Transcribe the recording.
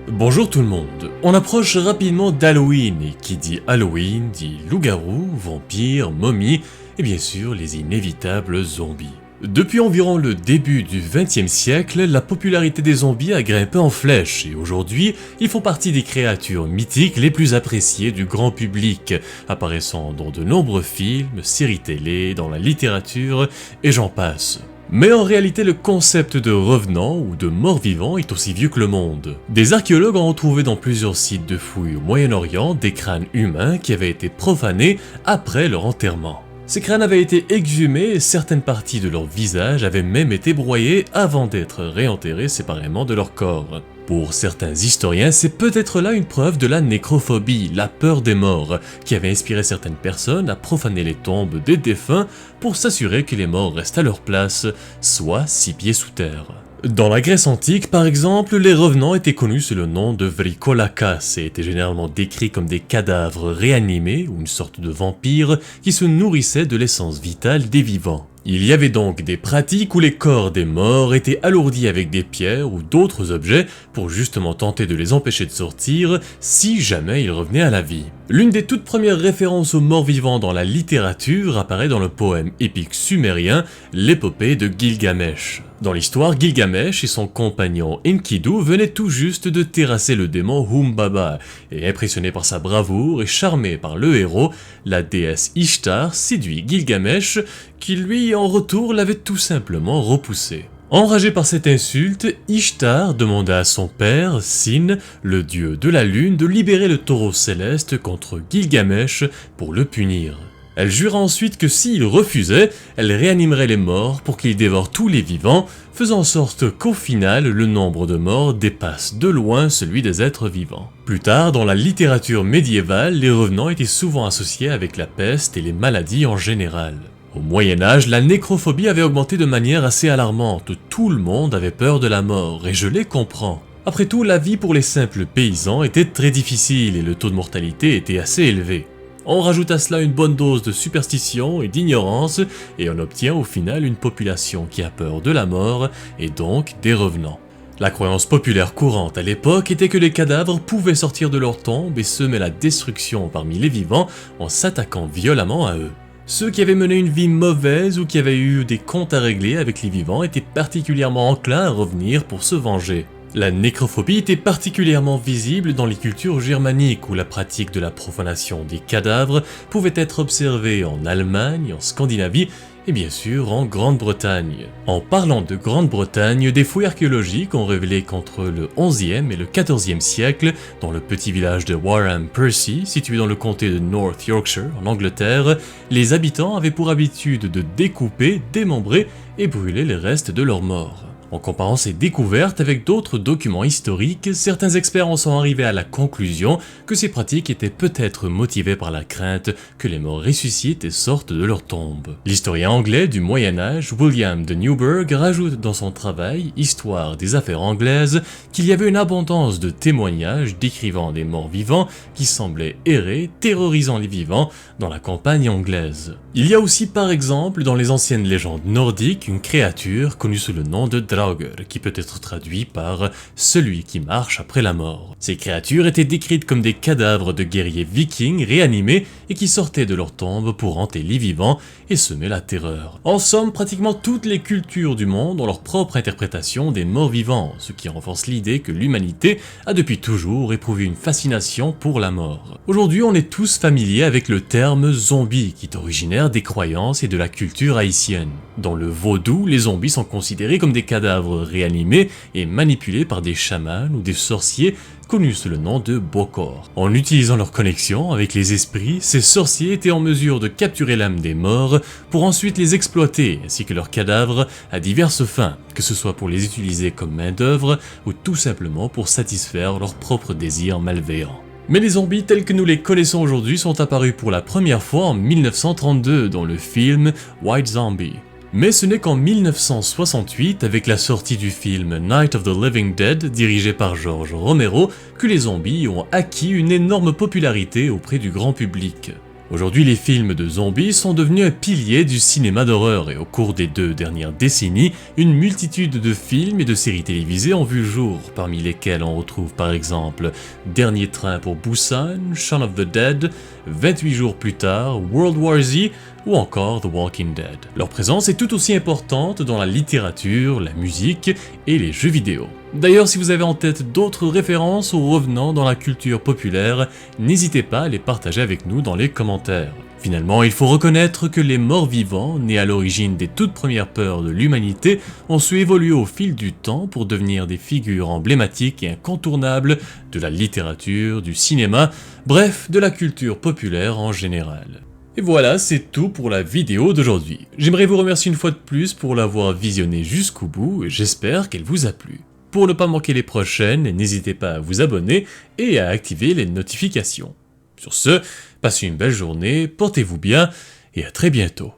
Bonjour tout le monde, on approche rapidement d'Halloween et qui dit Halloween dit loup-garou, vampire, momie et bien sûr les inévitables zombies. Depuis environ le début du XXe siècle, la popularité des zombies a grimpé en flèche et aujourd'hui, ils font partie des créatures mythiques les plus appréciées du grand public, apparaissant dans de nombreux films, séries télé, dans la littérature et j'en passe. Mais en réalité, le concept de revenant ou de mort-vivant est aussi vieux que le monde. Des archéologues ont retrouvé dans plusieurs sites de fouilles au Moyen-Orient des crânes humains qui avaient été profanés après leur enterrement. Ces crânes avaient été exhumés et certaines parties de leur visage avaient même été broyées avant d'être réenterrées séparément de leur corps. Pour certains historiens, c'est peut-être là une preuve de la nécrophobie, la peur des morts, qui avait inspiré certaines personnes à profaner les tombes des défunts pour s'assurer que les morts restent à leur place, soit 6 pieds sous terre. Dans la Grèce antique, par exemple, les revenants étaient connus sous le nom de vrikolakas et étaient généralement décrits comme des cadavres réanimés ou une sorte de vampires qui se nourrissaient de l'essence vitale des vivants. Il y avait donc des pratiques où les corps des morts étaient alourdis avec des pierres ou d'autres objets pour justement tenter de les empêcher de sortir si jamais ils revenaient à la vie. L'une des toutes premières références aux morts vivants dans la littérature apparaît dans le poème épique sumérien, l'épopée de Gilgamesh. Dans l'histoire, Gilgamesh et son compagnon Enkidu venaient tout juste de terrasser le démon Humbaba, et impressionné par sa bravoure et charmé par le héros, la déesse Ishtar séduit Gilgamesh, qui lui en retour l'avait tout simplement repoussé. Enragé par cette insulte, Ishtar demanda à son père, Sin, le dieu de la lune, de libérer le taureau céleste contre Gilgamesh pour le punir. Elle jura ensuite que s'il refusait, elle réanimerait les morts pour qu'ils dévorent tous les vivants, faisant en sorte qu'au final, le nombre de morts dépasse de loin celui des êtres vivants. Plus tard, dans la littérature médiévale, les revenants étaient souvent associés avec la peste et les maladies en général. Au Moyen-Âge, la nécrophobie avait augmenté de manière assez alarmante, tout le monde avait peur de la mort, et je les comprends. Après tout, la vie pour les simples paysans était très difficile et le taux de mortalité était assez élevé. On rajoute à cela une bonne dose de superstition et d'ignorance, et on obtient au final une population qui a peur de la mort, et donc des revenants. La croyance populaire courante à l'époque était que les cadavres pouvaient sortir de leur tombe et semer la destruction parmi les vivants en s'attaquant violemment à eux. Ceux qui avaient mené une vie mauvaise ou qui avaient eu des comptes à régler avec les vivants étaient particulièrement enclins à revenir pour se venger. La nécrophobie était particulièrement visible dans les cultures germaniques où la pratique de la profanation des cadavres pouvait être observée en Allemagne, en Scandinavie et bien sûr en Grande-Bretagne. En parlant de Grande-Bretagne, des fouilles archéologiques ont révélé qu'entre le XIe et le XIVe siècle, dans le petit village de Warham Percy, situé dans le comté de North Yorkshire en Angleterre, les habitants avaient pour habitude de découper, démembrer et brûler les restes de leurs morts. En comparant ces découvertes avec d'autres documents historiques, certains experts en sont arrivés à la conclusion que ces pratiques étaient peut-être motivées par la crainte que les morts ressuscitent et sortent de leur tombe. L'historien anglais du Moyen-Âge, William de Newburgh, rajoute dans son travail « Histoire des affaires anglaises » qu'il y avait une abondance de témoignages décrivant des morts vivants qui semblaient errer, terrorisant les vivants dans la campagne anglaise. Il y a aussi par exemple dans les anciennes légendes nordiques une créature connue sous le nom de Draugr, qui peut être traduit par « celui qui marche après la mort ». Ces créatures étaient décrites comme des cadavres de guerriers vikings réanimés et qui sortaient de leur tombe pour hanter les vivants et semer la terreur. En somme, pratiquement toutes les cultures du monde ont leur propre interprétation des morts vivants, ce qui renforce l'idée que l'humanité a depuis toujours éprouvé une fascination pour la mort. Aujourd'hui, on est tous familiers avec le terme zombie, qui est originaire des croyances et de la culture haïtienne. Dans le vaudou, les zombies sont considérés comme des cadavres réanimés et manipulés par des chamans ou des sorciers connus sous le nom de Bokor. En utilisant leur connexion avec les esprits, ces sorciers étaient en mesure de capturer l'âme des morts pour ensuite les exploiter, ainsi que leurs cadavres, à diverses fins, que ce soit pour les utiliser comme main-d'œuvre ou tout simplement pour satisfaire leurs propres désirs malveillants. Mais les zombies tels que nous les connaissons aujourd'hui sont apparus pour la première fois en 1932 dans le film White Zombie. Mais ce n'est qu'en 1968, avec la sortie du film Night of the Living Dead, dirigé par George Romero, que les zombies ont acquis une énorme popularité auprès du grand public. Aujourd'hui, les films de zombies sont devenus un pilier du cinéma d'horreur et au cours des 2 dernières décennies, une multitude de films et de séries télévisées ont vu le jour, parmi lesquels on retrouve par exemple Dernier train pour Busan, Shaun of the Dead, 28 jours plus tard, World War Z ou encore The Walking Dead. Leur présence est tout aussi importante dans la littérature, la musique et les jeux vidéo. D'ailleurs, si vous avez en tête d'autres références ou revenants dans la culture populaire, n'hésitez pas à les partager avec nous dans les commentaires. Finalement, il faut reconnaître que les morts-vivants, nés à l'origine des toutes premières peurs de l'humanité, ont su évoluer au fil du temps pour devenir des figures emblématiques et incontournables de la littérature, du cinéma, bref, de la culture populaire en général. Et voilà, c'est tout pour la vidéo d'aujourd'hui. J'aimerais vous remercier une fois de plus pour l'avoir visionnée jusqu'au bout et j'espère qu'elle vous a plu. Pour ne pas manquer les prochaines, n'hésitez pas à vous abonner et à activer les notifications. Sur ce, passez une belle journée, portez-vous bien et à très bientôt.